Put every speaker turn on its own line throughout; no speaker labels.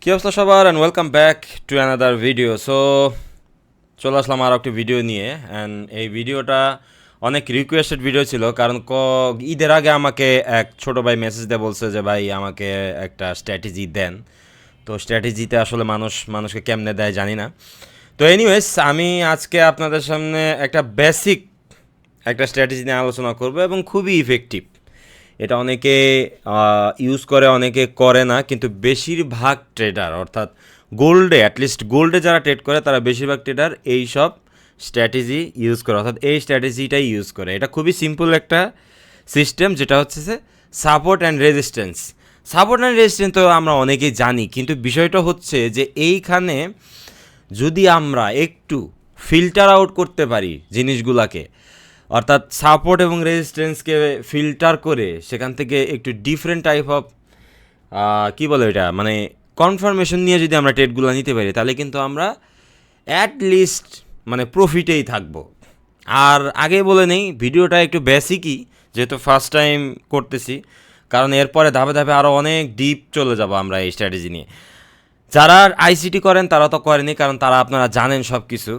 কি অবস্থা সবার and welcome back to another video. চলে আসলাম আরও একটি ভিডিও নিয়ে। অ্যান্ড এই ভিডিওটা অনেক রিকোয়েস্টেড ভিডিও ছিল, কারণ ঈদের আগে আমাকে এক ছোটো ভাই মেসেজ দিয়ে বলছে যে ভাই আমাকে একটা স্ট্র্যাটেজি দেন। তো স্ট্র্যাটেজিতে আসলে মানুষকে কেমনে দেয় জানি না। তো এনিওয়েজ, আমি আজকে আপনাদের সামনে একটা বেসিক একটা স্ট্র্যাটেজি নিয়ে আলোচনা করব এবং খুবই ইফেক্টিভ। এটা অনেকে ইউজ করে, অনেকে করে না, কিন্তু বেশিরভাগ ট্রেডার অর্থাৎ অ্যাটলিস্ট গোল্ডে যারা ট্রেড করে তারা বেশিরভাগ ট্রেডার এই সব স্ট্র্যাটেজি ইউজ করে, অর্থাৎ এই স্ট্র্যাটেজিটাই ইউজ করে। এটা খুবই সিম্পল একটা সিস্টেম, যেটা হচ্ছে যে support and resistance. Support and resistance তো আমরা অনেকেই জানি, কিন্তু বিষয়টা হচ্ছে যে এইখানে যদি আমরা একটু ফিল্টার আউট করতে পারি জিনিসগুলোকে, অর্থাৎ সাপোর্ট এবং রেজিস্ট্যান্সকে ফিল্টার করে সেখান থেকে একটু ডিফারেন্ট টাইপ অফ কী বলে এটা, মানে কনফার্মেশন নিয়ে যদি আমরা ট্রেডগুলো নিতে পারি, তাহলে কিন্তু আমরা অ্যাট লিস্ট মানে প্রফিটেই থাকবো। আর আগে বলে নেই, ভিডিওটা একটু বেসিকই, যেহেতু ফার্স্ট টাইম করতেছি, কারণ এরপরে ধাপে ধাপে আরও অনেক ডিপ চলে যাব আমরা এই স্ট্র্যাটেজি নিয়ে। যারা আইসিটি করেন তারা তো করেনি, কারণ তারা আপনারা জানেন সব কিছু।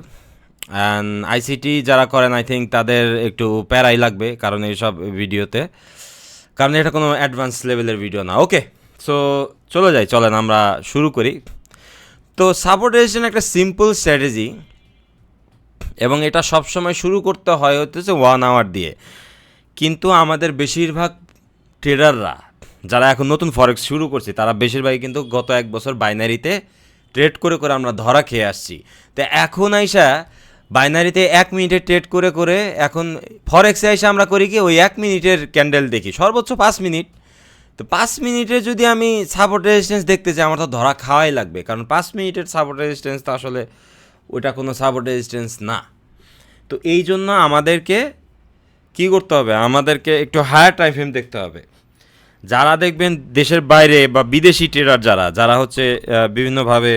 অ্যান্ড আইসিটি যারা করেন আই থিঙ্ক তাদের একটু প্যারাই লাগবে কারণ এইসব ভিডিওতে, কারণ এটা কোনো অ্যাডভান্স লেভেলের ভিডিও না। ওকে, সো চলেন আমরা শুরু করি। তো সাপোর্ট রেজিস্ট্যান্স একটা সিম্পল স্ট্র্যাটেজি, এবং এটা সবসময় শুরু করতে হয় হচ্ছে 1 আওয়ার দিয়ে। কিন্তু আমাদের বেশিরভাগ ট্রেডাররা যারা এখন নতুন ফরেক্স শুরু করছে, তারা বেশিরভাগই কিন্তু গত 1 বছর বাইনারিতে ট্রেড করে করে আমরা ধরা খেয়ে আসছি। তো এখন আইসা বাইনারিতে 1 মিনিটের ট্রেড করে করে এখন ফরেক্সে এসে আমরা করি কি, ওই 1 মিনিটের ক্যান্ডেল দেখি, সর্বোচ্চ 5 মিনিট। তো 5 মিনিটে যদি আমি সাপোর্ট রেজিস্ট্যান্স দেখতে চাই, আমার তো ধরা খাওয়াই লাগবে, কারণ 5 মিনিটের সাপোর্ট রেজিস্ট্যান্স তো আসলে ওইটা কোনো সাপোর্ট রেজিস্ট্যান্স না। তো এই জন্য আমাদেরকে কী করতে হবে, আমাদেরকে একটু হায়ার টাইম ফ্রেম দেখতে হবে। যারা দেখবেন দেশের বাইরে বা বিদেশি ট্রেডার যারা হচ্ছে বিভিন্নভাবে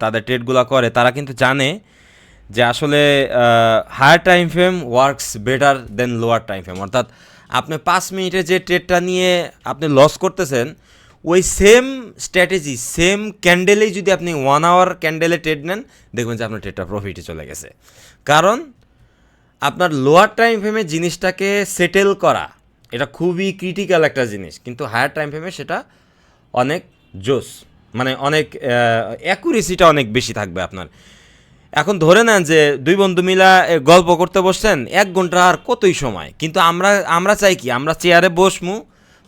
তাদের ট্রেডগুলো করে, তারা কিন্তু জানে যে আসলে higher time frame works better than lower time frame. অর্থাৎ আপনি 5 মিনিটে যে ট্রেডটা নিয়ে আপনি লস করতেছেন, ওই সেম স্ট্র্যাটেজি সেম ক্যান্ডেলেই যদি আপনি 1 আওয়ার ক্যান্ডেলে ট্রেড নেন, দেখবেন যে আপনার ট্রেডটা প্রফিটে চলে গেছে। কারণ আপনার লোয়ার টাইম ফ্রেমে জিনিসটাকে সেটেল করা এটা খুবই ক্রিটিক্যাল একটা জিনিস, কিন্তু হায়ার টাইম ফ্রেমে সেটা অনেক জোস, মানে অনেক অ্যাকুরেসিটা অনেক বেশি থাকবে আপনার। এখন ধরে নেন যে 2 বন্ধু মিলা গল্প করতে বসছেন 1 ঘন্টা আর কতই সময়, কিন্তু আমরা চাই কি, আমরা চেয়ারে বসমু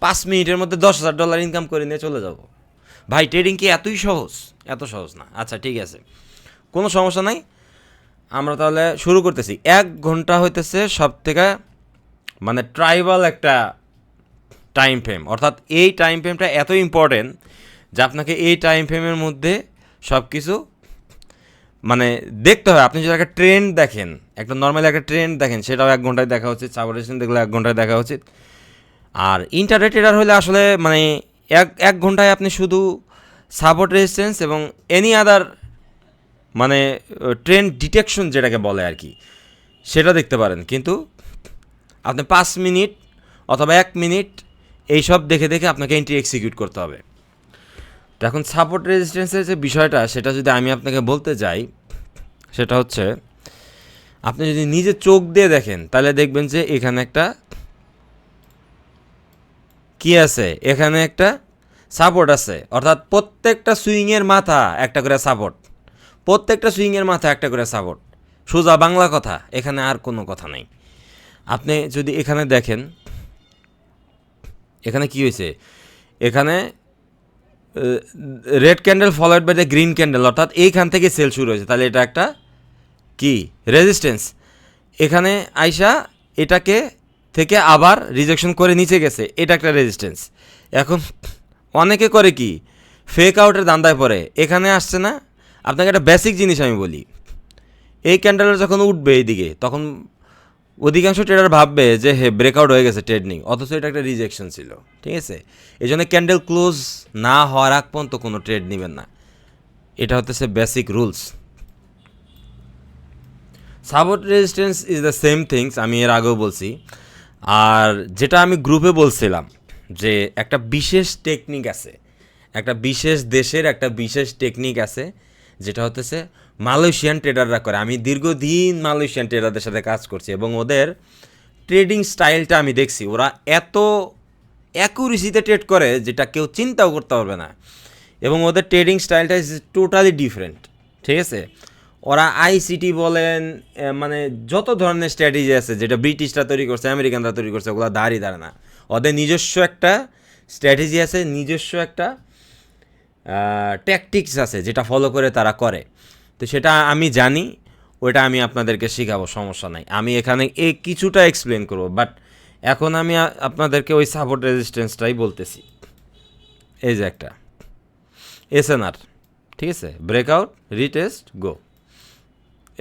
5 মিনিটের মধ্যে $10,000 ইনকাম করে নিয়ে চলে যাব। ভাই ট্রেডিং কি এতই সহজ? এত সহজ না। আচ্ছা ঠিক আছে, কোনো সমস্যা নাই, আমরা তাহলে শুরু করতেছি। 1 ঘন্টা হইতেছে সব থেকে মানে ট্রাইবাল একটা টাইম ফ্রেম, অর্থাৎ এই টাইম ফ্রেমটা এত ইম্পর্টেন্ট যে আপনাকে এই টাইম ফ্রেমের মধ্যে সব কিছু মানে দেখতে হয়। আপনি যদি একটা ট্রেন্ড দেখেন, একটা নর্মালি একটা ট্রেন্ড দেখেন, সেটাও 1 ঘন্টায় দেখা উচিত। সাপোর্টেশন দেখলে 1 ঘন্টায় দেখা উচিত। আর ইন্টারডে ট্রেডার হলে আসলে মানে এক ঘন্টায় আপনি শুধু সাপোর্ট রেজিস্ট্যান্স এবং এনি আদার মানে ট্রেন্ড ডিটেকশন যেটাকে বলে আর কি, সেটা দেখতে পারেন। কিন্তু আপনি 5 মিনিট অথবা 1 মিনিট এইসব দেখে দেখে আপনাকে এন্ট্রি এক্সিকিউট করতে হবে। তো এখন সাপোর্ট রেজিস্ট্যান্সের যে বিষয়টা, সেটা যদি আমি আপনাকে বলতে যাই, সেটা হচ্ছে আপনি যদি নিজে চোখ দিয়ে দেখেন, তাহলে দেখবেন যে এখানে একটা কি আছে, এখানে একটা সাপোর্ট আছে। অর্থাৎ প্রত্যেকটা সুইংয়ের মাথা একটা করে সাপোর্ট, প্রত্যেকটা সুইংয়ের মাথা একটা করে সাপোর্ট। সোজা বাংলা কথা, এখানে আর কোনো কথা নেই। আপনি যদি এখানে দেখেন, এখানে কি হয়েছে, এখানে red candle followed by the green candle, অর্থাৎ এইখান থেকে সেল শুরু হয়েছে, তাহলে এটা একটা কি রেজিস্ট্যান্স। এখানে আইসা এটাকে থেকে আবার রিজেকশন করে নিচে গেছে, এটা একটা রেজিস্ট্যান্স। এখন অনেকে করে কি, ফেক আউটের দান্দায় পড়ে, এখানে আসছে না। আপনাকে একটা বেসিক জিনিস আমি বলি, এই ক্যান্ডেলটা যখন উঠবে এইদিকে, তখন অধিকাংশ ট্রেডার ভাববে যে হে ব্রেকআউট হয়ে গেছে ট্রেডিং, অথচ এটা একটা রিজেকশন ছিল। ঠিক আছে, এই জন্য ক্যান্ডেল ক্লোজ না হওয়ার আগ পর্যন্ত কোনো ট্রেড নেবেন না। এটা হচ্ছে basic rules. Support resistance is the same things, আমি এর আগেও বলছি। আর যেটা আমি গ্রুপে বলছিলাম যে একটা বিশেষ টেকনিক আছে, একটা বিশেষ দেশের একটা বিশেষ টেকনিক আছে, যেটা হতেছে মালয়েশিয়ান ট্রেডাররা করে। আমি দীর্ঘদিন মালয়েশিয়ান ট্রেডারদের সাথে কাজ করছি এবং ওদের ট্রেডিং স্টাইলটা আমি দেখছি। ওরা এত অ্যাকুরেসিতে ট্রেড করে যেটা কেউ চিন্তাও করতে পারবে না, এবং ওদের ট্রেডিং স্টাইলটা ইজ টোটালি ডিফারেন্ট। ঠিক আছে, ওরা আইসিটি বলেন, মানে যত ধরনের স্ট্র্যাটেজি আছে যেটা ব্রিটিশরা তৈরি করছে, আমেরিকানরা তৈরি করছে, ওগুলো দাঁড়িয়ে দাঁড়ায় না। ওদের নিজস্ব একটা স্ট্র্যাটেজি আছে, নিজস্ব একটা ট্যাকটিক্স আছে যেটা ফলো করে তারা করে। তো সেটা আমি জানি, ওইটা আমি আপনাদেরকে শেখাবো, সমস্যা নাই। আমি এখানে কিছুটা এক্সপ্লেন করবো, বাট এখন আমি আপনাদেরকে ওই সাপোর্ট রেজিস্ট্যান্সটাই বলতেছি। এই যে একটা এসএনআর, ঠিক আছে, ব্রেকআউট, রিটেস্ট, গো।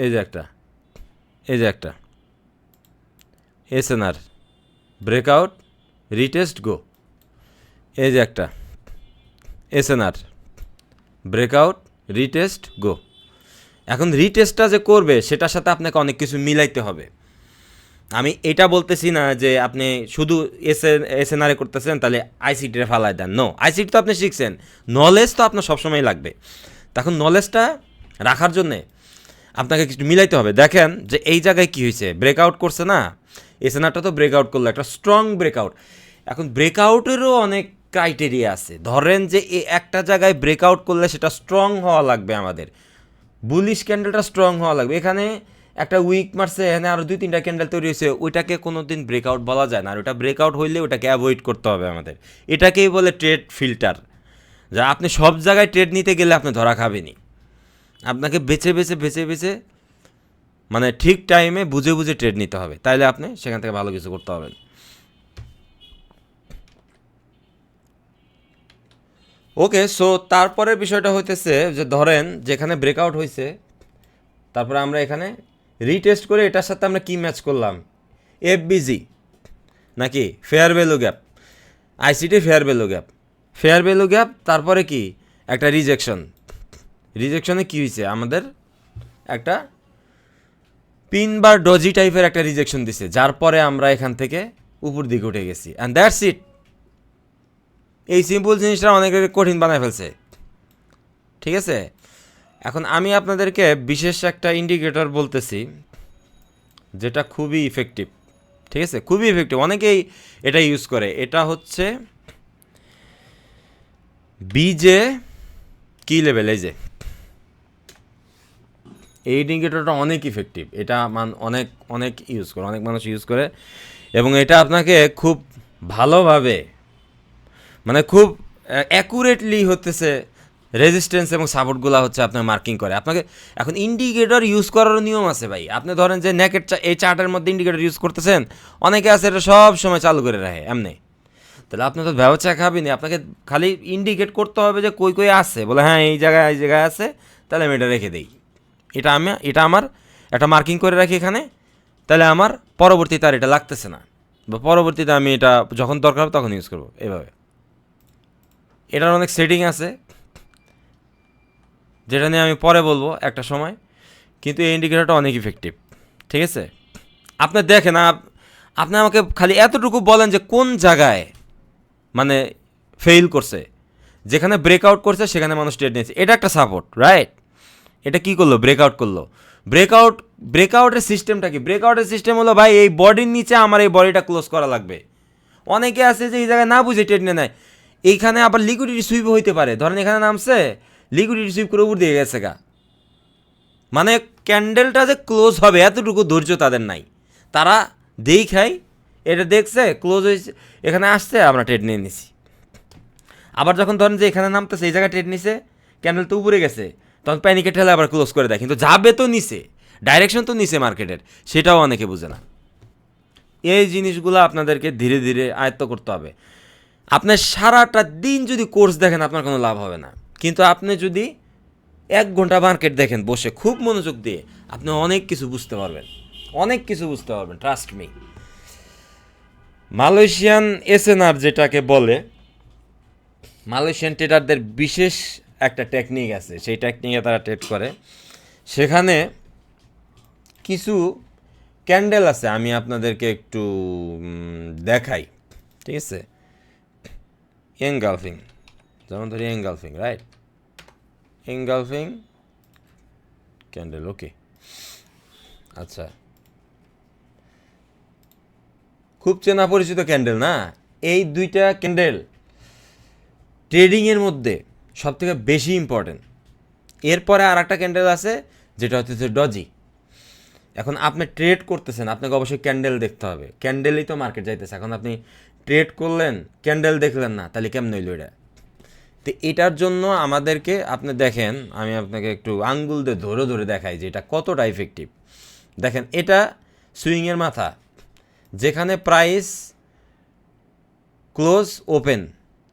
এই যে একটা, এই যে একটা এসএনআর, ব্রেকআউট, রিটেস্ট, গো। এই যে একটা এসএনআর, ব্রেকআউট, রিটেস্ট, গো। এখন রিটেস্টটা যে করবে সেটার সাথে আপনাকে অনেক কিছু মিলাইতে হবে। আমি এটা বলতেছি না যে আপনি শুধু এসএনআরে করতেছেন তাহলে আইসিটিরে ফালাই দেন। নো, আইসিটি তো আপনি শিখছেন, নলেজ তো আপনার সবসময় লাগবে। তখন নলেজটা রাখার জন্যে আপনাকে কিছু মিলাইতে হবে। দেখেন যে এই জায়গায় কী হয়েছে, ব্রেকআউট করছে না, এসএনআরটা তো ব্রেকআউট করলো, একটা স্ট্রং ব্রেকআউট। এখন ব্রেকআউটেরও অনেক ক্রাইটেরিয়া আছে। ধরেন যে একটা জায়গায় ব্রেকআউট করলে সেটা স্ট্রং হওয়া লাগবে, আমাদের বুলিশ ক্যান্ডেলটা স্ট্রং হওয়া লাগবে। এখানে একটা উইক মারছে, এখানে আরও 2-3টা ক্যান্ডেল তৈরি হয়েছে, ওইটাকে কোনো দিন ব্রেকআউট বলা যায় না। আর ওটা ব্রেকআউট হইলে ওটাকে অ্যাভয়েড করতে হবে আমাদের। এটাকেই বলে ট্রেড ফিল্টার। যা আপনি সব জায়গায় ট্রেড নিতে গেলে আপনি ধরা খাবেনি। আপনাকে বেছে বেছে বেছে বেছে মানে ঠিক টাইমে বুঝে বুঝে ট্রেড নিতে হবে, তাইলে আপনি সেখান থেকে ভালো কিছু করতে হবেন। ওকে, সো তারপরের বিষয়টা হইতেছে যে ধরেন যেখানে ব্রেকআউট হয়েছে, তারপরে আমরা এখানে রিটেস্ট করে এটার সাথে আমরা কি ম্যাচ করলাম, এফবিজি নাকি fair value gap, ICT fair value gap, fair value gap, তারপরে কি একটা রিজেকশন। রিজেকশনে কী হয়েছে, আমাদের একটা পিন বার ডজি টাইপের একটা রিজেকশন দিছে, যার পরে আমরা এখান থেকে উপর দিকে উঠে গেছি, অ্যান্ড দ্যাটস ইট। এই সিম্পল জিনিসটা অনেকের কঠিন বানায় ফেলছে। ঠিক আছে, এখন আমি আপনাদেরকে বিশেষ একটা ইন্ডিকেটর বলতেছি যেটা খুবই ইফেক্টিভ। ঠিক আছে, খুবই ইফেক্টিভ, অনেকেই এটা ইউজ করে। এটা হচ্ছে বিজে কি লেভেল। এই যে এই ইন্ডিকেটরটা অনেক ইফেক্টিভ, এটা অনেক অনেক ইউজ করে, অনেক মানুষ ইউজ করে, এবং এটা আপনাকে খুব ভালোভাবে মানে খুব অ্যাকুরেটলি হতেছে রেজিস্ট্যান্স এবং সাপোর্টগুলো হচ্ছে আপনার মার্কিং করে আপনাকে। এখন ইন্ডিকেটর ইউজ করার নিয়ম আছে ভাই। আপনি ধরেন যে নেকেট এই চার্টের মধ্যে ইন্ডিকেটর ইউজ করতেছেন, অনেকে আছে এটা সব সময় চালু করে রাখে এমনি, তাহলে আপনি তো ব্যবসা খাবেনি। আপনাকে খালি ইন্ডিকেট করতে হবে যে কই কই আছে, বলে হ্যাঁ এই জায়গায় আছে, তাহলে আমি এটা রেখে দিই। এটা আমার একটা মার্কিং করে রাখি এখানে, তাহলে আমার পরবর্তীতে আর এটা লাগতেছে না, বা পরবর্তীতে আমি এটা যখন দরকার হবে তখন ইউজ করবো। এভাবে এটার অনেক সেটিং আছে যেটা নিয়ে আমি পরে বলবো একটা সময়, কিন্তু এই ইন্ডিকেটরটা অনেক ইফেক্টিভ। ঠিক আছে, আপনি দেখেন, আপনি আমাকে খালি এতটুকু বলেন যে কোন জায়গায় মানে ফেইল করছে, যেখানে ব্রেকআউট করছে সেখানে মানুষ ট্রেড নিয়েছে, এটা একটা সাপোর্ট, রাইট? এটা কি করলো, ব্রেকআউট করলো। ব্রেকআউটের সিস্টেমটা কি? ব্রেকআউটের সিস্টেম হলো ভাই এই বডির নিচে আমার এই বডিটা ক্লোজ করা লাগবে। অনেকে আছে যে এই জায়গায় না বুঝে ট্রেড নিয়ে নেয়। এইখানে আবার লিকুইডিটি সুইপ হইতে পারে, ধরেন এখানে নামছে, লিকুইডিটি সুইপ করে উপর দিয়ে গেছে গা, মানে ক্যান্ডেলটা যে ক্লোজ হবে এতটুকু ধৈর্য তাদের নাই। তারা খাই এটা দেখছে ক্লোজ হয়েছে, এখানে আসছে, আমরা ট্রেড নিয়ে নিছি। আবার যখন ধরেন যে এখানে নামতেছে, এই জায়গায় ট্রেড নিছে, ক্যান্ডেল তো উপরে গেছে, তখন প্যানিকে ঠেলে আবার ক্লোজ করে দেয়, কিন্তু যাবে তো নিচে, ডাইরেকশন তো নিচে মার্কেটের, সেটাও অনেকে বুঝে না। এই জিনিসগুলো আপনাদেরকে ধীরে ধীরে আয়ত্ত করতে হবে। আপনার সারাটা দিন যদি কোর্স দেখেন আপনার কোনো লাভ হবে না, কিন্তু আপনি যদি 1 ঘন্টা মার্কেট দেখেন বসে খুব মনোযোগ দিয়ে, আপনি অনেক কিছু বুঝতে পারবেন, অনেক কিছু বুঝতে পারবেন, ট্রাস্ট মি। মালয়েশিয়ান এসএনআর যেটাকে বলে, মালয়েশিয়ান ট্রেডারদের বিশেষ একটা টেকনিক আছে, সেই টেকনিকে তারা ট্রেড করে। সেখানে কিছু ক্যান্ডেল আছে, আমি আপনাদেরকে একটু দেখাই। ঠিক আছে, এনগালফিং যেমন ধরি এঙ্গালফিং, রাইট, এঙ্গালফিং ক্যান্ডেল, ওকে। আচ্ছা, খুব চেনা পরিচিত ক্যান্ডেল না? এই দুইটা ক্যান্ডেল ট্রেডিংয়ের মধ্যে সবথেকে বেশি ইম্পর্টেন্ট। এরপরে আর একটা ক্যান্ডেল আছে যেটা হচ্ছে ডজি। এখন আপনি ট্রেড করতেছেন, আপনাকে অবশ্যই ক্যান্ডেল দেখতে হবে, ক্যান্ডেলই তো মার্কেট যাইতেছে। এখন আপনি ট্রেড করলেন, ক্যান্ডেল দেখলেন না, তাহলে কেমন হইল এটা? তো এটার জন্য আমাদেরকে, আপনি দেখেন, আমি আপনাকে একটু আঙ্গুল দিয়ে ধরে ধরে দেখাই যে এটা কতটা ইফেক্টিভ। দেখেন, এটা সুইংয়ের মাথা, যেখানে প্রাইস ক্লোজ ওপেন,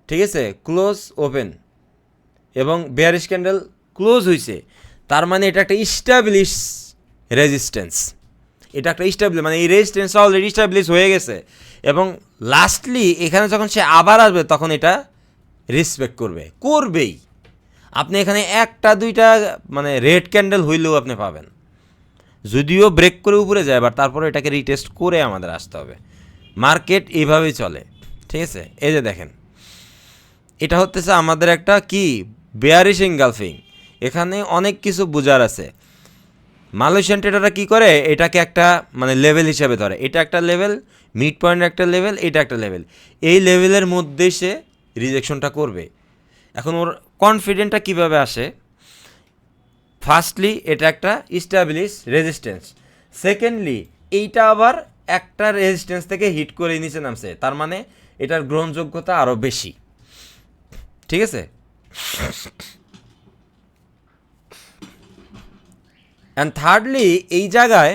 ঠিক আছে, ক্লোজ ওপেন, এবং বেয়ারিশ ক্যান্ডেল ক্লোজ হয়েছে, তার মানে এটা একটা ইস্টাবলিশ রেজিস্ট্যান্স। এটা একটা ইস্টাবলিশ, মানে এই রেজিস্ট্যান্সটা অলরেডি ইস্টাবলিশ হয়ে গেছে, এবং লাস্টলি এখানে যখন সে আবার আসবে তখন এটা রেসপেক্ট করবেই। আপনি এখানে একটা দুইটা মানে রেড ক্যান্ডেল হইলেও আপনি পাবেন, যদিও ব্রেক করে উপরে যায়, বাট তারপরে এটাকে রিটেস্ট করে আমাদের আসতে হবে। মার্কেট এইভাবেই চলে, ঠিক আছে। এই যে দেখেন, এটা হতেছে আমাদের একটা কি বেয়ারিশ এঙ্গালফিং। এখানে অনেক কিছু বোঝার আছে। মালয়েশিয়ান ট্রেডাররা কী করে, এটাকে একটা মানে লেভেল হিসাবে ধরে, এটা একটা লেভেল, মিড পয়েন্ট একটা লেভেল, এটা একটা লেভেল, এই লেভেলের মধ্যেই সে রিজেকশনটা করবে। এখন ওর কনফিডেন্টটা কীভাবে আসে? ফার্স্টলি এটা একটা ইস্টাবলিশ রেজিস্ট্যান্স, সেকেন্ডলি এইটা আবার একটা রেজিস্ট্যান্স থেকে হিট করে নিচে নামছে, তার মানে এটার গ্রহণযোগ্যতা আরও বেশি, ঠিক আছে। অ্যান্ড থার্ডলি, এই জায়গায়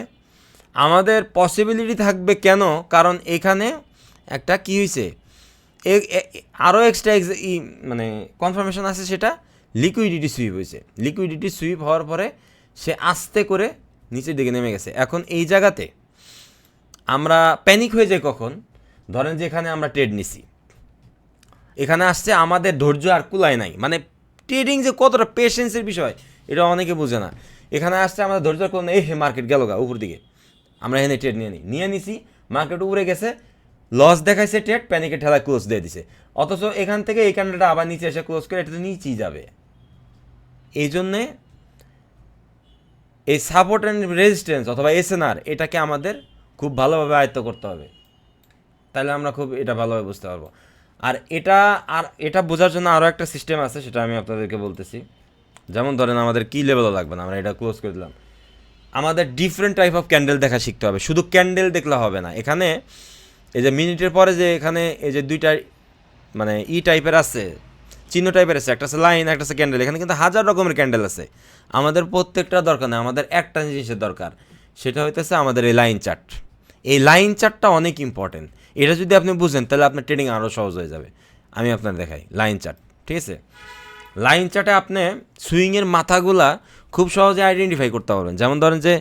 আমাদের পসিবিলিটি থাকবে কেন? কারণ এখানে একটা কী হয়েছে, আরও এক্সট্রা মানে কনফার্মেশন আছে, সেটা লিকুইডিটি সুইপ হয়েছে। লিকুইডিটি সুইপ হওয়ার পরে সে আস্তে করে নিচের দিকে নেমে গেছে। এখন এই জায়গাতে আমরা প্যানিক হয়ে যাই কখন? ধরেন যে এখানে আমরা ট্রেড নিছি, এখানে আসছে, আমাদের ধৈর্য আর কুলায় নাই, মানে ট্রেডিং যে কতটা পেশেন্সের বিষয় এটা অনেকে বোঝে না। এখানে আসছে, আমাদের ধৈর্য করুন, এই মার্কেট গেল গা উপর দিকে, আমরা এখানে ট্রেড নিয়ে নিছি, মার্কেট উপরে গেছে, লস দেখাইছে, ট্রেড প্যানিকের ঠেলায় ক্লোজ দিয়ে দিছে, অথচ এখান থেকে এই ক্যান্ডেলটা আবার নিচে এসে ক্লোজ করে এটা তো নিচেই যাবে। এই জন্যে এই সাপোর্ট অ্যান্ড রেজিস্ট্যান্স অথবা এসএনআর এটাকে আমাদের খুব ভালোভাবে আয়ত্ত করতে হবে, তাহলে আমরা খুব এটা ভালোভাবে বুঝতে পারবো। আর এটা বোঝার জন্য আরও একটা সিস্টেম আছে, সেটা আমি আপনাদেরকে বলতেছি। যেমন ধরেন, আমাদের কী লেভেলও লাগবে না, আমরা এটা ক্লোজ করে দিলাম। আমাদের ডিফারেন্ট টাইপ অফ ক্যান্ডেল দেখা শিখতে হবে, শুধু ক্যান্ডেল দেখলে হবে না। এখানে এই যে মিনিটের পরে যে এখানে এই যে দুইটা মানে টাইপের আছে, চিহ্ন টাইপের আছে, একটা আছে লাইন, একটা আছে ক্যান্ডেল। এখানে কিন্তু হাজার রকমের ক্যান্ডেল আছে, আমাদের প্রত্যেকটা দরকার নেই, আমাদের একটা জিনিসের দরকার, সেটা হইতেছে আমাদের এই লাইন চার্ট। এই লাইন চার্টটা অনেক ইম্পর্টেন্ট, এটা যদি আপনি বুঝেন তাহলে আপনার ট্রেডিং আরও সহজ হয়ে যাবে। আমি আপনার দেখাই লাইন চার্ট, ঠিক আছে। লাইন চার্টে আপনি সুইংয়ের মাথাগুলা খুব সহজে আইডেন্টিফাই করতে পারবেন। যেমন ধরেন যে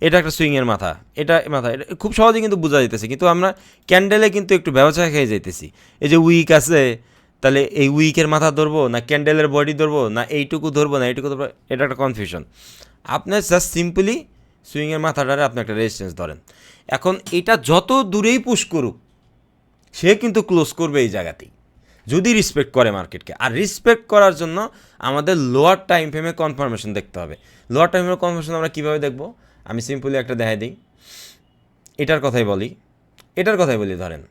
এটা একটা সুইংয়ের মাথা, এটা খুব সহজে কিন্তু বোঝা যাইতেছে, কিন্তু আমরা ক্যান্ডেলে কিন্তু একটু ব্যবসা খেয়ে যাইতেছি। এই যে উইক আছে, তাহলে এই উইকের মাথা ধরবো না ক্যান্ডেলের বডি ধরবো, না এইটুকু ধরবো না এইটুকু ধরবো, এটা একটা কনফিউশন। আপনি জাস্ট সিম্পলি সুইংয়ের মাথাটারে আপনি একটা রেজিস্ট্যান্স ধরেন। এখন এটা যত দূরেই পুশ করুক, সে কিন্তু ক্লোজ করবে এই জায়গাতেই, যদি রেসপেক্ট করে মার্কেটকে। আর রেসপেক্ট করার জন্য আমাদের লোয়ার টাইম ফ্রেমে কনফার্মেশন দেখতে হবে। লোয়ার টাইম ফ্রেমে কনফার্মেশন আমরা কীভাবে দেখব? আমি সিম্পলি একটা দেখাই দিই, এটার কথাই বলি। ধরেন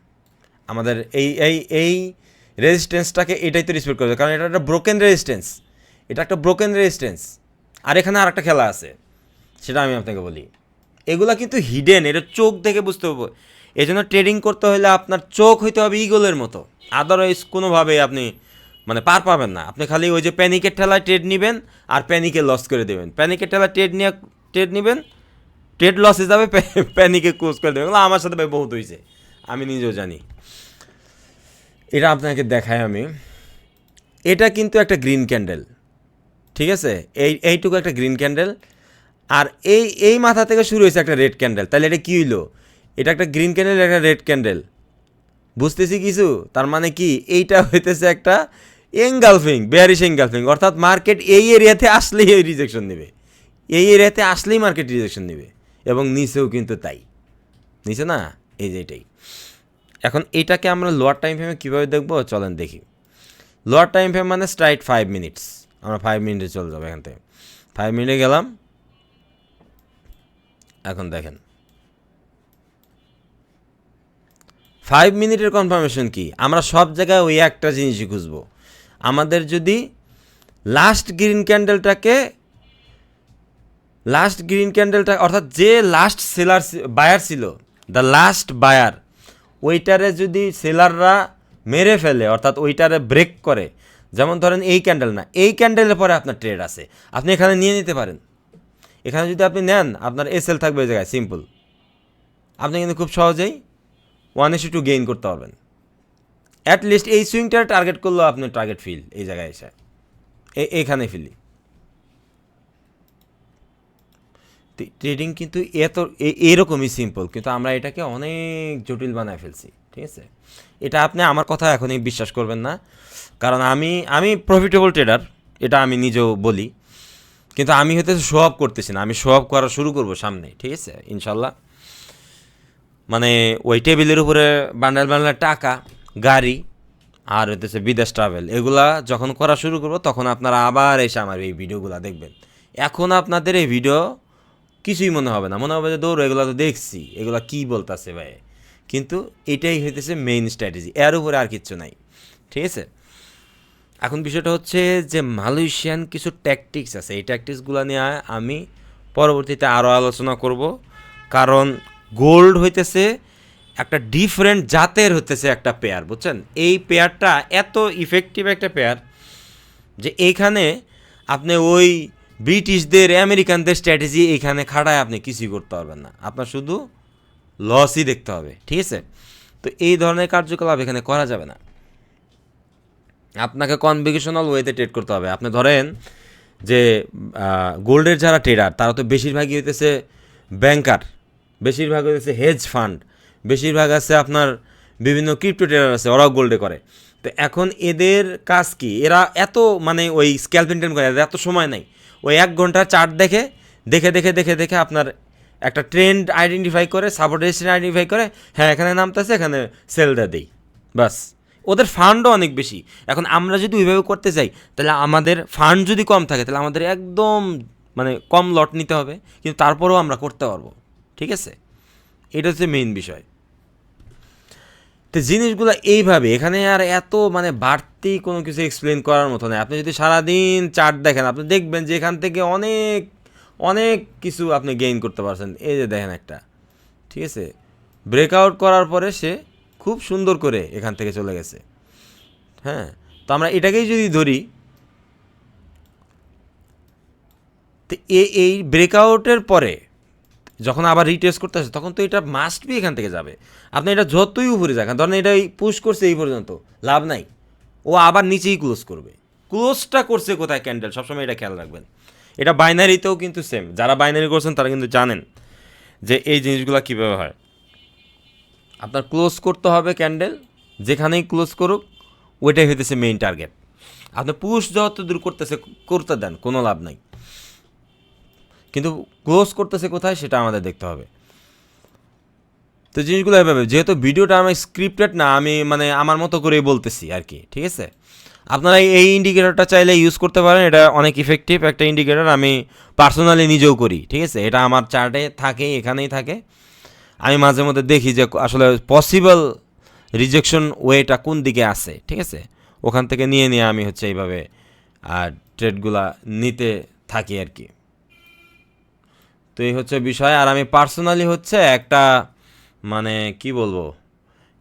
আমাদের এই রেজিস্ট্যান্সটাকে এটাই তো রেসপেক্ট করবে, কারণ এটা একটা ব্রোকেন রেজিস্ট্যান্স। আর এখানে আর একটা খেলা আছে, সেটা আমি আপনাকে বলি। এগুলা কিন্তু হিডেন, এটা চোখ দেখে বুঝতে হবে। এই জন্য ট্রেডিং করতে হলে আপনার চোখ হইতে হবে ইগলের মতো, আদারওয়াইজ কোনোভাবে আপনি মানে পার পাবেন না। আপনি খালি ওই যে প্যানিকের ঠেলায় ট্রেড নেবেন আর প্যানিকে লস করে দেবেন, প্যানিকের ঠেলায় ট্রেড নেবেন, ট্রেড লস হয়ে যাবে, প্যানিকে ক্লোজ করে দেবেন। আমার সাথে ভাই বহুত হয়েছে, আমি নিজেও জানি। এটা আপনাকে দেখাই আমি, এটা কিন্তু একটা গ্রিন ক্যান্ডেল, ঠিক আছে, এইটুকু একটা গ্রিন ক্যান্ডেল, আর এই মাথা থেকে শুরু হয়েছে একটা রেড ক্যান্ডেল। তাহলে এটা কী হইলো? এটা একটা গ্রিন ক্যান্ডেল, একটা রেড ক্যান্ডেল, বুঝতেছি কিছু? তার মানে কি, এইটা হইতেছে একটা বেয়ারিশ এঙ্গালফিং, অর্থাৎ মার্কেট এই এরিয়াতে আসলেই এই রিজেকশন নেবে, এই এরিয়াতে আসলেই মার্কেট রিজেকশন নেবে, এবং নিচেও কিন্তু তাই, নিচে না, এই যে এটাই। এখন এটাকে আমরা লোয়ার টাইম ফ্রেমে কীভাবে দেখবো চলেন দেখি। লোয়ার টাইম ফ্রেম মানে স্ট্রাইট 5 মিনিটস, আমরা 5 মিনিটে চলে যাবো এখান থেকে। 5 মিনিটে গেলাম। এখন দেখেন 5 মিনিটের কনফার্মেশন কি, আমরা সব জায়গায় ওই একটা জিনিসই খুঁজবো। আমাদের যদি লাস্ট গ্রিন ক্যান্ডেলটা অর্থাৎ যে লাস্ট সেলার বায়ার ছিল, দ্য লাস্ট বায়ার, ওইটারে যদি সেলাররা মেরে ফেলে অর্থাৎ ওইটারে ব্রেক করে, যেমন ধরেন এই ক্যান্ডেল না, এই ক্যান্ডেলের পরে আপনার ট্রেড আছে, আপনি এখানে নিয়ে নিতে পারেন। এখানে যদি আপনি নেন আপনার এসএল থাকবে ওই জায়গায়, সিম্পল। আপনি কিন্তু খুব সহজেই 1/2 গেইন করতে পারবেন। অ্যাটলিস্ট এই সুইংটার টার্গেট করলেও আপনি টার্গেট ফিল এই জায়গায় এসে এইখানে ফিলি। ট্রেডিং কিন্তু এত এরকমই সিম্পল, কিন্তু আমরা এটাকে অনেক জটিল বানায় ফেলছি, ঠিক আছে। এটা আপনি আমার কথা এখনই বিশ্বাস করবেন না, কারণ আমি প্রফিটেবল ট্রেডার, এটা আমি নিজেও বলি, কিন্তু আমি হয়তো শো অফ করতেছি না। আমি শো অফ করা শুরু করব সামনে, ঠিক আছে, ইনশাল্লাহ। মানে ওই টেবিলের উপরে বান্ডাল বান্ডাল টাকা, গাড়ি আর হইতেছে বিদেশ ট্রাভেল, এগুলা যখন করা শুরু করবো তখন আপনারা আবার এসে আমার এই ভিডিওগুলো দেখবেন। এখন আপনাদের এই ভিডিও কিছুই মনে হবে না, মনে হবে যে দৌড় এগুলো তো দেখছি, এগুলো কী বলতেছে ভাই। কিন্তু এটাই হইতেছে মেইন স্ট্র্যাটেজি, এর উপরে আর কিচ্ছু নাই, ঠিক আছে। এখন বিষয়টা হচ্ছে যে মালয়েশিয়ান কিছু ট্যাকটিক্স আছে, এই ট্যাকটিক্সগুলো নিয়ে আমি পরবর্তীতে আরও আলোচনা করব, কারণ গোল্ড হইতেছে একটা ডিফারেন্ট জাতের হইতেছে একটা পেয়ার, বুঝছেন। এই পেয়ারটা এত ইফেক্টিভ একটা পেয়ার যে এইখানে আপনি ওই ব্রিটিশদের আমেরিকানদের স্ট্র্যাটেজি এইখানে খাটায় আপনি কিছুই করতে পারবেন না, আপনার শুধু লসই দেখতে হবে, ঠিক আছে। তো এই ধরনের কার্যকলাপ এখানে করা যাবে না, আপনাকে কনভিকেশনাল ওয়েতে ট্রেড করতে হবে। আপনি ধরেন যে গোল্ডের যারা ট্রেডার তারা তো বেশিরভাগই হইতেছে ব্যাংকার, বেশিরভাগ হইতেছে হেজ ফান্ড, বেশিরভাগ আছে আপনার বিভিন্ন ক্রিপ্টো ট্রেডার আছে, ওরাও গোল্ডে করে। তো এখন এদের কাজ কি, এরা এত মানে ওই স্ক্যাল্প মেনটেন করে, এদের এত সময় নাই। ওই 1 ঘন্টা চার্ট দেখে দেখে দেখে দেখে দেখে আপনার একটা ট্রেন্ড আইডেন্টিফাই করে, সাপোর্ট রেজিস্ট্যান্স আইডেন্টিফাই করে, হ্যাঁ এখানে নামতেছে, এখানে সেল দেই, বাস। ওদের ফান্ডও অনেক বেশি। এখন আমরা যদি ওইভাবে করতে চাই, তাহলে আমাদের ফান্ড যদি কম থাকে, তাহলে আমাদের একদম মানে কম লট নিতে হবে, কিন্তু তারপরেও আমরা করতে পারবো, ঠিক আছে। এটা হচ্ছে মেইন বিষয়। তো জিনিসগুলো এইভাবে, এখানে আর এত মানে বাড়তি কোনো কিছু এক্সপ্লেন করার মতো নয়। আপনি যদি সারাদিন চার্ট দেখেন, আপনি দেখবেন যে এখান থেকে অনেক অনেক কিছু আপনি গেইন করতে পারছেন। এই যে দেখেন একটা, ঠিক আছে, ব্রেকআউট করার পরে সে খুব সুন্দর করে এখান থেকে চলে গেছে। হ্যাঁ, তো আমরা এটাকেই যদি ধরি, তো এই ব্রেকআউটের পরে যখন আবার রিটেস্ট করতে আসে, তখন তো এটা মাস্ট বি এখান থেকে যাবে। আপনি এটা যতই উপরে যান, ধরেন এটা পুশ করছে এই পর্যন্ত, লাভ নাই, ও আবার নিচেই ক্লোজ করবে। ক্লোজটা করছে কোথায় ক্যান্ডেল, সবসময় এটা খেয়াল রাখবেন। এটা বাইনারিতেও কিন্তু সেম, যারা বাইনারি করছেন তারা কিন্তু জানেন যে এই জিনিসগুলো কীভাবে হয়। আপনার ক্লোজ করতে হবে ক্যান্ডেল, যেখানেই ক্লোজ করুক ওইটাই হইতেছে মেইন টার্গেট। আপনি পুশ যত দূর করতে দেন, কোনো লাভ নাই, কিন্তু ক্লোজ করতেছে কোথায় সেটা আমাদের দেখতে হবে। তো জিনিসগুলো এভাবে, যেহেতু ভিডিওটা আমার স্ক্রিপ্টেড না, আমি মানে আমার মতো করেই বলতেছি আর কি, ঠিক আছে। আপনারা এই ইন্ডিকেটরটা চাইলে ইউজ করতে পারেন, এটা অনেক ইফেক্টিভ একটা ইন্ডিকেটর, আমি পার্সোনালি নিজেও করি, ঠিক আছে। এটা আমার চার্টে থাকে, এখানেই থাকে। আমি মাঝে মধ্যে দেখি যে আসলে পসিবল রিজেকশন ওয়েটা কোন দিকে আছে, ঠিক আছে, ওখান থেকে নিয়ে নিয়ে আমি হচ্ছে এইভাবে ট্রেডগুলা নিতে থাকি আর কি। তো এই হচ্ছে বিষয়। আর আমি পার্সোনালি হচ্ছে একটা মানে কি বলবো,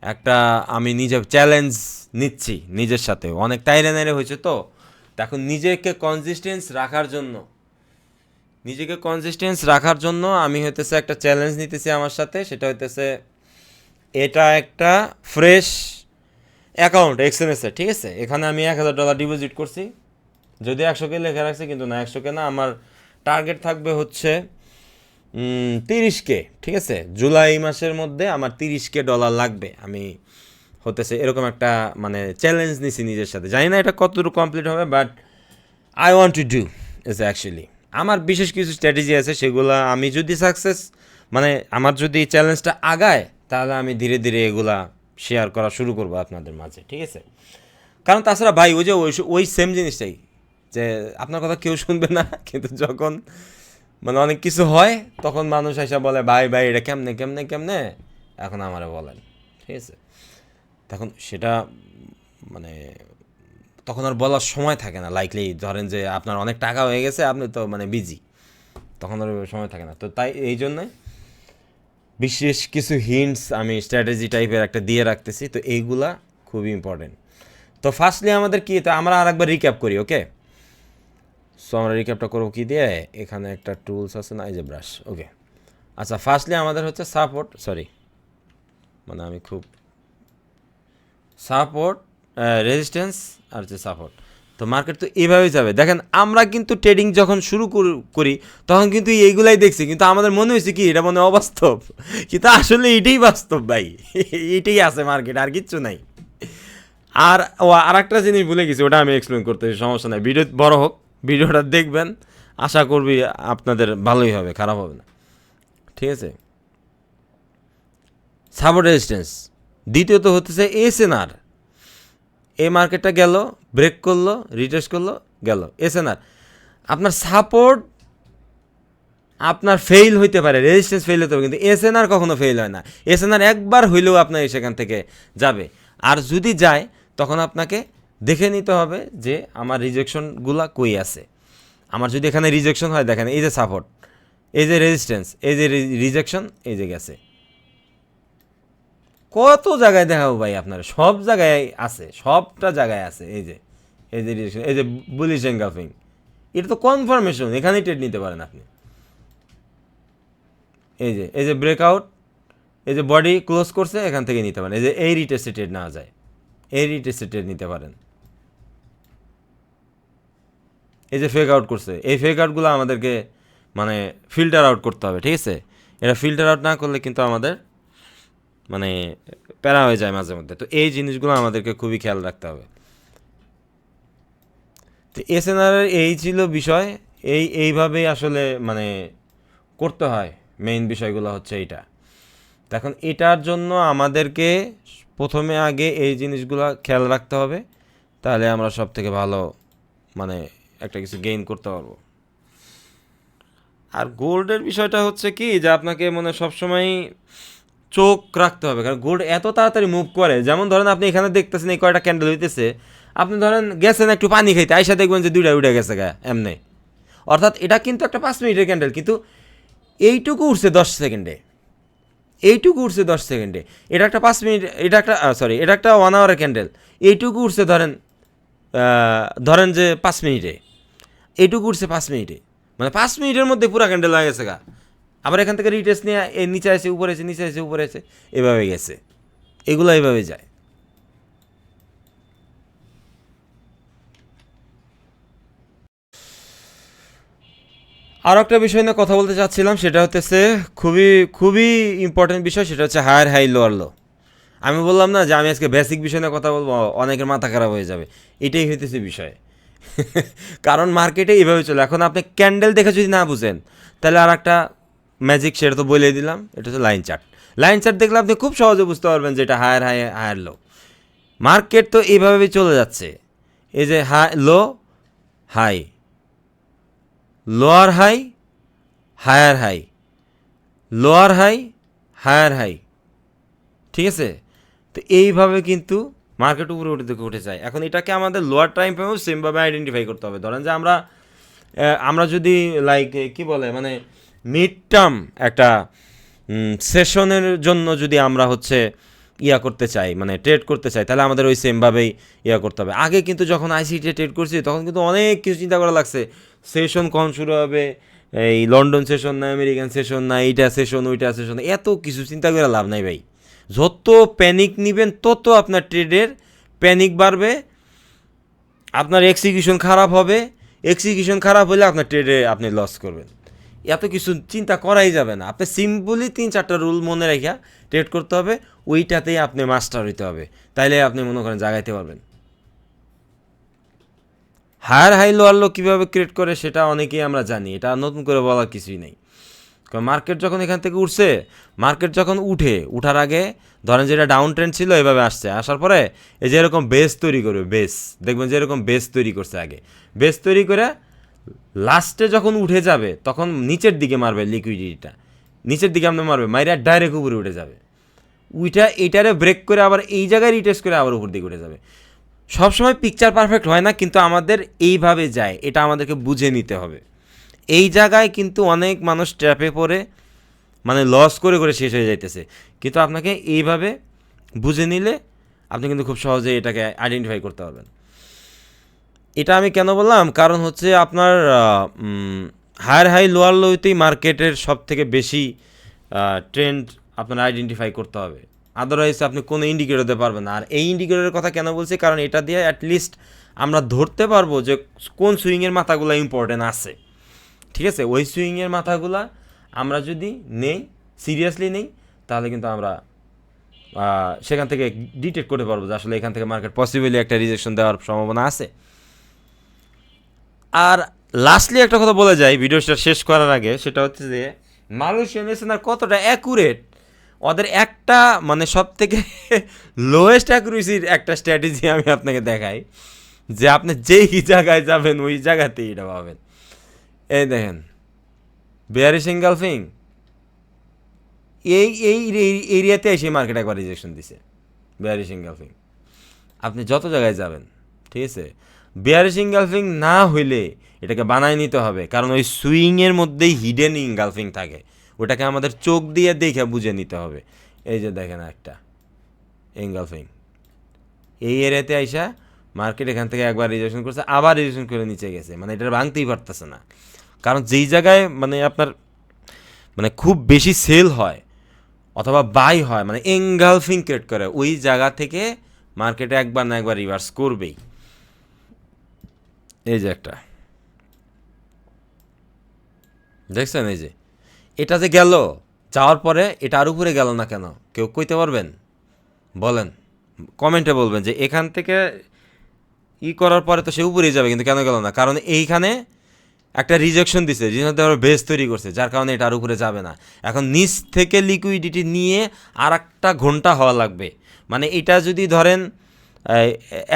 একটা আমি নিজে চ্যালেঞ্জ নিচ্ছি নিজের সাথে, অনেক তাইরে নাইরে হয়েছে। তো এখন নিজেকে কনসিস্টেন্স রাখার জন্য আমি হইতেছে একটা চ্যালেঞ্জ নিতেছি আমার সাথে, সেটা হইতেছে এটা একটা ফ্রেশ অ্যাকাউন্ট এক্সএমএসে, ঠিক আছে। এখানে আমি $1000 ডিপোজিট করছি, যদি 100K লেখা রাখছে, কিন্তু না 100K না, আমার টার্গেট থাকবে হচ্ছে 30K, ঠিক আছে। জুলাই মাসের মধ্যে আমার $30K লাগবে। আমি হতেছে এরকম একটা মানে চ্যালেঞ্জ নিছি নিজের সাথে, জানি না এটা কতটুকু কমপ্লিট হবে, but I want to do is actually. আমার বিশেষ কিছু স্ট্র্যাটেজি আছে, সেগুলো আমি যদি সাকসেস মানে আমার যদি চ্যালেঞ্জটা আগায়, তাহলে আমি ধীরে ধীরে এগুলা শেয়ার করা শুরু করবো আপনাদের মাঝে, ঠিক আছে। কারণ তাছাড়া ভাই ওই যে ওই সেম জিনিসটাই যে আপনার কথা কেউ শুনবে না, কিন্তু যখন মানে অনেক কিছু হয় তখন মানুষ এসে বলে ভাই ভাই এটা কেমনে কেমনে কেমনে এখন আমারে বলেন, ঠিক আছে? তখন সেটা মানে তখন আর বলার সময় থাকে না। লাইকলি ধরেন যে আপনার অনেক টাকা হয়ে গেছে, আপনি তো মানে বিজি, তখন আর সময় থাকে না। তো তাই এই জন্যে বিশেষ কিছু হিন্টস আমি স্ট্র্যাটেজি টাইপের একটা দিয়ে রাখতেছি, তো এইগুলা খুবই ইম্পর্টেন্ট। তো ফার্স্টলি আমাদের কি, তো আমরা আর একবার রিক্যাপ করি, ওকে? সো আমরা রিক্যাপটা করবো কি দিয়ে, এখানে একটা টুলস আছে না, এই যে ব্রাশ, ওকে। আচ্ছা, ফার্স্টলি আমাদের হচ্ছে সাপোর্ট, সরি মানে আমি খুব সাপোর্ট, রেজিস্ট্যান্স আর হচ্ছে সাপোর্ট। তো মার্কেট তো এইভাবেই যাবে। দেখেন আমরা কিন্তু ট্রেডিং যখন শুরু করি তখন কিন্তু এইগুলাই দেখছি, কিন্তু আমাদের মনে হয়েছে কি এটা মনে অবাস্তব, কিন্তু আসলে এটাই বাস্তব ভাই। এটাই আছে মার্কেট, আর কিচ্ছু নাই। আর আর একটা জিনিস ভুলে গেছি, ওটা আমি এক্সপ্লেন করতে, সমস্যা নাই, ভিডিও বড় হোক, ভিডিওটা দেখবেন, আশা করবি আপনাদের ভালোই হবে, খারাপ হবে না, ঠিক আছে? সাপোর্ট রেজিস্ট্যান্স, দ্বিতীয়ত হতেছে এসএনআর। এই মার্কেটটা গেল, ব্রেক করলো, রিটেস্ট করলো, গেল এসএনআর। আপনার সাপোর্ট আপনার ফেইল হইতে পারে, রেজিস্ট্যান্স ফেইল হতে পারে, কিন্তু এসএনআর কখনো ফেইল হয় না। এসএনআর একবার হইলেও আপনার সেখান থেকে যাবে, আর যদি যায় তখন আপনাকে দেখে নিতে হবে যে আমার রিজেকশনগুলা কই আছে। আমার যদি এখানে রিজেকশন হয়, দেখেন এই যে সাপোর্ট, এই যে রেজিস্ট্যান্স, এই যে রিজেকশন, এই যে গেছে, কত জায়গায় দেখাবো ভাই আপনার, সব জায়গায় আছে, সবটা জায়গায় আছে। এই যে রিজেকশন, এই যে বুলিশ এনগালফিং, এটা তো কনফার্মেশন, এখানেই ট্রেড নিতে পারেন আপনি। এই যে ব্রেকআউট, এই যে বডি ক্লোজ করছে, এখান থেকে নিতে পারেন। এই যে এই রিটেস্টে ট্রেড নেওয়া যায়, এই রিটেস্টে ট্রেড নিতে পারেন। এই যে ফেক আউট করছে, এই ফেক আউটগুলো আমাদেরকে মানে ফিল্টার আউট করতে হবে, ঠিক আছে? এটা ফিল্টার আউট না করলে কিন্তু আমাদের মানে প্যারা হয়ে যায় মাঝে মধ্যে। তো এই জিনিসগুলো আমাদেরকে খুবই খেয়াল রাখতে হবে। তো এসএনআর এই ছিল বিষয়, এইভাবেই আসলে মানে করতে হয়। মেইন বিষয়গুলো হচ্ছে এইটা। এখন এটার জন্য আমাদেরকে প্রথমে আগে এই জিনিসগুলো খেয়াল রাখতে হবে, তাহলে আমরা সব থেকে ভালো মানে একটা কিছু গেইন করতে পারবো। আর গোল্ডের বিষয়টা হচ্ছে কি, যে আপনাকে মানে সবসময় চোখ রাখতে হবে, কারণ গোল্ড এত তাড়াতাড়ি মুভ করে। যেমন ধরেন আপনি এখানে দেখতেছেন এই কয়টা ক্যান্ডেল হইতেছে, আপনি ধরেন গেছেন একটু পানি খাইতে, আইসা দেখবেন যে দুইটা উঠে গেছে গা এমনি। অর্থাৎ এটা কিন্তু একটা 5 মিনিটের ক্যান্ডেল, কিন্তু এইটুকু উঠছে 10 সেকেন্ডে, এইটুকু উঠছে 10 সেকেন্ডে। এটা একটা 5 মিনিট, এটা একটা সরি, এটা একটা 1 আওয়ারের ক্যান্ডেল, এইটুকু উঠছে ধরেন ধরেন যে 5 মিনিটে, এইটুকু উঠছে 5 মিনিটে, মানে 5 মিনিটের মধ্যে পুরো ক্যান্ডেল হয়ে গেছে গা। আবার এখান থেকে রিটেস্ট নিয়ে নিচে আসে, উপরে এসে, নিচে আসে, উপরে এসে, এভাবে গেছে। এগুলো এইভাবে যায়। আরও একটা বিষয় নিয়ে কথা বলতে চাচ্ছিলাম, সেটা হতেছে খুবই খুবই ইম্পর্টেন্ট বিষয়, সেটা হচ্ছে হায়ার হাই লোয়ার লো। আমি বললাম না যে আমি আজকে বেসিক বিষয় নিয়ে কথা বলবো, অনেকের মাথা খারাপ হয়ে যাবে, এটাই হইতেছে বিষয়। কারণ মার্কেটে এইভাবে চলে। এখন আপনি ক্যান্ডেল দেখে যদি না বুঝেন, তাহলে আর একটা ম্যাজিক, সেটা তো বলে দিলাম, এটা হচ্ছে লাইন চার্ট। লাইন চার্ট দেখলে আপনি খুব সহজে বুঝতে পারবেন যে এটা higher high, higher low. Market তো এইভাবেই চলে যাচ্ছে, এই যে high low, high, lower high, higher high, lower high, higher high, ঠিক আছে? তো এইভাবে কিন্তু মার্কেট উপরে উঠে থেকে উঠে যায়। এখন এটাকে আমাদের লোয়ার টাইম ফ্রেমেও সেমভাবে আইডেন্টিফাই করতে হবে। ধরেন যে আমরা যদি লাইক কি বলে মানে মিড টার্ম একটা সেশনের জন্য যদি আমরা হচ্ছে করতে চাই, মানে ট্রেড করতে চাই, তাহলে আমাদের ওই সেমভাবেই করতে হবে। আগে কিন্তু যখন আইসিটি ট্রেড করছি তখন কিন্তু অনেক কিছু চিন্তা করা লাগছে, সেশন কখন শুরু হবে, এই লন্ডন সেশন না আমেরিকান সেশন না, এইটা সেশন ওইটা সেশন, এত কিছু চিন্তা করে লাভ নাই ভাই। যত প্যানিক নেবেন তত আপনার ট্রেডের প্যানিক বাড়বে, আপনার এক্সিকিউশন খারাপ হবে, এক্সিকিউশন খারাপ হলে আপনার ট্রেডে আপনি লস করবেন। এত কিছু চিন্তা করাই যাবে না, আপনি সিম্পলি 3-4টা রুল মনে রেখে ট্রেড করতে হবে, ওইটাতেই আপনি মাস্টার হইতে হবে, তাইলে আপনি মনে করেন জাগাইতে পারবেন। হায়ার হাই লোয়ার লো কীভাবে ক্রিয়েট করে সেটা অনেকেই আমরা জানি, এটা নতুন করে বলার কিছুই নেই। কারণ মার্কেট যখন এখান থেকে উঠছে, মার্কেট যখন উঠার আগে ধরেন যেটা ডাউন ট্রেন্ড ছিল এভাবে আসছে, আসার পরে এই যে এরকম বেস তৈরি করবে, বেস দেখবেন যে এরকম বেস তৈরি করছে আগে, বেস তৈরি করে লাস্টে যখন উঠে যাবে তখন নিচের দিকে মারবে লিকুইডিটিটা, নিচের দিকে আপনি মারবে, মাইরা ডাইরেক্ট উপরে উঠে যাবে, উইটা এইটারে ব্রেক করে আবার এই জায়গায় রিটেস্ট করে আবার উপর দিকে উঠে যাবে। সবসময় পিকচার পারফেক্ট হয় না, কিন্তু আমাদের এইভাবে যায়, এটা আমাদেরকে বুঝে নিতে হবে। এই জায়গায় কিন্তু অনেক মানুষ ট্র্যাপে পড়ে মানে লস করে করে শেষ হয়ে যাইতেছে, কিন্তু আপনাকে এইভাবে বুঝে নিলে আপনি কিন্তু খুব সহজে এটাকে আইডেন্টিফাই করতে পারবেন। এটা আমি কেন বললাম, কারণ হচ্ছে আপনার হায়ার হাই লোয়ার লোতেই মার্কেটের সব থেকে বেশি ট্রেন্ড আপনার আইডেন্টিফাই করতে হবে, আদারওয়াইজ আপনি কোনো ইন্ডিকেটর দিতে পারবেন না। আর এই ইন্ডিকেটরের কথা কেন বলছি, কারণ এটা দিয়ে অ্যাটলিস্ট আমরা ধরতে পারবো যে কোন সুইংয়ের মাথাগুলো ইম্পর্টেন্ট আছে, ঠিক আছে? ওই সুইংয়ের মাথাগুলা আমরা যদি নেই, সিরিয়াসলি নেই, তাহলে কিন্তু আমরা সেখান থেকে ডিটেক্ট করতে পারবো যে আসলে এখান থেকে মার্কেট পসিবলি একটা রিজেকশন দেওয়ার সম্ভাবনা আছে। আর লাস্টলি একটা কথা বলে যাই ভিডিওটা শেষ করার আগে, সেটা হচ্ছে যে মালয়েশিয়ান এসএনআর কতটা অ্যাকুরেট, ওদের একটা মানে সব থেকে লোয়েস্ট অ্যাকুরেসির একটা স্ট্র্যাটেজি আমি আপনাকে দেখাই, যে আপনি যেই জায়গায় যাবেন ওই জায়গাতেই এটা পাবেন। এই দেখেন বেয়ারিশ এনগালফিং, এই এই এরিয়াতে এসে মার্কেট একবার রিজেকশন দিছে বেয়ারিশ এনগালফিং। আপনি যত জায়গায় যাবেন, ঠিক আছে, বেয়ারিশ ইনগালফিং না হইলে এটাকে বানায় নিতে হবে, কারণ ওই সুইংয়ের মধ্যেই হিডেন ইনগালফিং থাকে, ওটাকে আমাদের চোখ দিয়ে দেখে বুঝে নিতে হবে। এই যে দেখেন একটা ইনগালফিং, এই এরিয়াতে আইসা মার্কেট এখান থেকে একবার রিজেকশন করছে, আবার রিজেকশন করে নিচে গেছে, মানে এটা ভাঙতেই পারতেছে না। কারণ যেই জায়গায় মানে আপনার মানে খুব বেশি সেল হয় অথবা বাই হয়, মানে এনগালফিং ক্রিয়েট করে, ওই জায়গা থেকে মার্কেটে একবার না একবার রিভার্স করবেই। এই যে একটা দেখছেন, এই যে এটা যে গেল, যাওয়ার পরে এটা আর উপরে গেল না কেন, কেউ কইতে পারবেন? বলেন, কমেন্টে বলবেন যে এখান থেকে করার পরে তো সে উপরেই যাবে, কিন্তু কেন গেল না? কারণ এইখানে একটা রিজেকশন দিছে, রিজেকশন দেওয়ার বেস তৈরি করছে, যার কারণে এটা আর উপরে যাবে না। এখন নিচ থেকে লিকুইডিটি নিয়ে আর একটা ঘন্টা হওয়া লাগবে, মানে এটা যদি ধরেন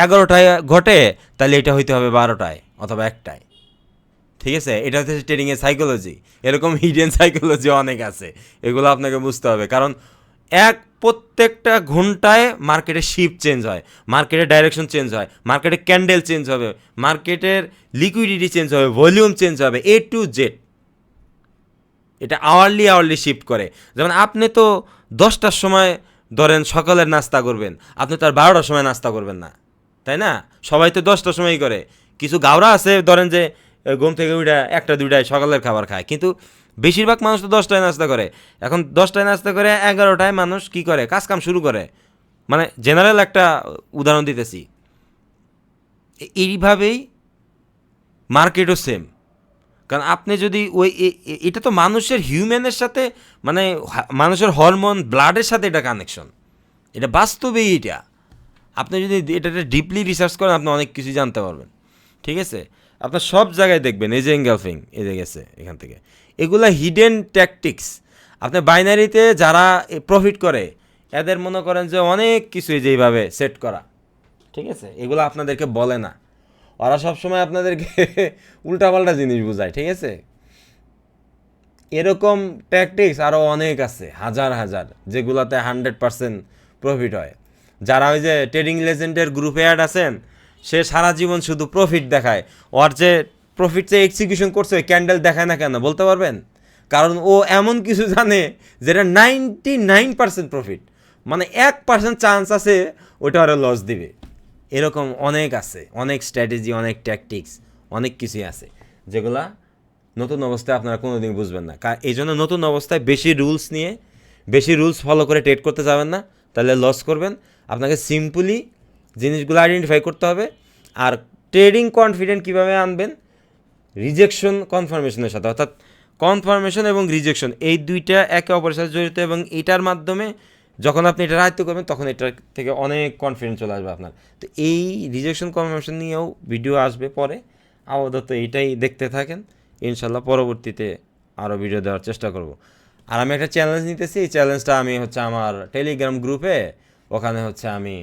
11টায় ঘটে, তাহলে এটা হইতে হবে 12টায় অথবা 1টায়, ঠিক আছে? এটা হচ্ছে ট্রেডিংয়ের সাইকোলজি, এরকম হিডেন সাইকোলজি অনেক আছে, এগুলো আপনাকে বুঝতে হবে। কারণ প্রত্যেকটা ঘন্টায় মার্কেটের শিফট চেঞ্জ হয়, মার্কেটের ডাইরেকশন চেঞ্জ হয়, মার্কেটের ক্যান্ডেল চেঞ্জ হবে, মার্কেটের লিকুইডিটি চেঞ্জ হবে, ভলিউম চেঞ্জ হবে, এ টু জেড। এটা আওয়ারলি শিফট করে। যেমন আপনি তো 10টার সময় ধরেন সকালের নাস্তা করবেন, আপনি তো আর 12টার সময় নাস্তা করবেন না, তাই না? সবাই তো 10টার সময়ই করে। কিছু গাওরা আছে ধরেন যে ঘুম থেকে উঠে 1টা 2টায় সকালের খাবার খায়, কিন্তু বেশিরভাগ মানুষ তো 10টায় নাস্তা করে। এখন 10টায় নাস্তা করে 11টায় মানুষ কি করে, কাজ কাম শুরু করে, মানে জেনারেল একটা উদাহরণ দিতেছি। এইভাবেই মার্কেটও সেম। কারণ আপনি যদি ওই এটা তো মানুষের হিউম্যানের সাথে, মানে মানুষের হরমোন ব্লাডের সাথে এটা কানেকশন, এটা বাস্তবেই এটা। আপনি যদি এটাতে ডিপলি রিসার্চ করেন, আপনি অনেক কিছু জানতে পারবেন, ঠিক আছে? আপনার সব জায়গায় দেখবেন এই যে এনগালফিং, এই যে গেছে এখান থেকে, এগুলা হিডেন ট্যাকটিক্স। আপনি বাইনারিতে যারা প্রফিট করে, এদের মনে করেন যে অনেক কিছু এই যে এইভাবে সেট করা, ঠিক আছে? এগুলো আপনাদেরকে বলে না, ওরা সবসময় আপনাদেরকে উল্টাপাল্টা জিনিস বোঝায়, ঠিক আছে? এরকম ট্যাকটিক্স আরও অনেক আছে, হাজার হাজার, যেগুলোতে 100% প্রফিট হয়। যারা ওই যে ট্রেডিং লেজেন্ডের গ্রুপে অ্যাড আছেন, সে সারা জীবন শুধু প্রফিট দেখায়, ওর যে প্রফিট যে এক্সিকিউশন করছে ওই ক্যান্ডেল দেখায় না কেন বলতে পারবেন? কারণ ও এমন কিছু জানে যেটা 99% প্রফিট, মানে 1% চান্স আছে ওটা আরও লস দিবে। এরকম অনেক আছে, অনেক স্ট্র্যাটেজি, অনেক ট্যাকটিক্স, অনেক কিছুই আছে, যেগুলা নতুন অবস্থায় আপনারা কোনোদিন বুঝবেন না। এই জন্য নতুন অবস্থায় বেশি রুলস ফলো করে ট্রেড করতে যাবেন না, তাহলে লস করবেন। আপনাকে সিম্পলি জিনিসগুলো আইডেন্টিফাই করতে হবে। আর ট্রেডিং কনফিডেন্ট কীভাবে আনবেন? রিজেকশন কনফার্মেশনের সাথে, অর্থাৎ কনফার্মেশন এবং রিজেকশন এই দুইটা একে অপরের সাথে জড়িত, এবং এটার মাধ্যমে যখন আপনি এটা আয়ত্ত করবেন তখন এটার থেকে অনেক কনফিডেন্স চলে আসবে আপনার। তো এই রিজেকশন কনফার্মেশন নিয়েও ভিডিও আসবে পরে, আপাতত এইটাই দেখতে থাকেন, ইনশাল্লাহ পরবর্তীতে আরও ভিডিও দেওয়ার চেষ্টা করব। আর আমি একটা চ্যালেঞ্জ নিতেছি, এই চ্যালেঞ্জটা আমি হচ্ছে আমার টেলিগ্রাম গ্রুপে, ওখানে হচ্ছে আমি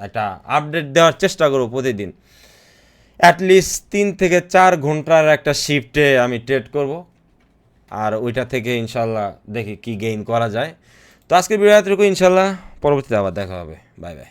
একটা আপডেট দেওয়ার চেষ্টা করব প্রতিদিন। অ্যাটলিস্ট 3 থেকে 4 ঘন্টার একটা শিফটে আমি ট্রেড করব, আর ওইটা থেকে ইনশাল্লাহ দেখি কি গেইন করা যায়। তো আজকের ভিডিও এতটুকু, ইনশাল্লাহ পরবর্তীতে আবার দেখা হবে। Bye bye.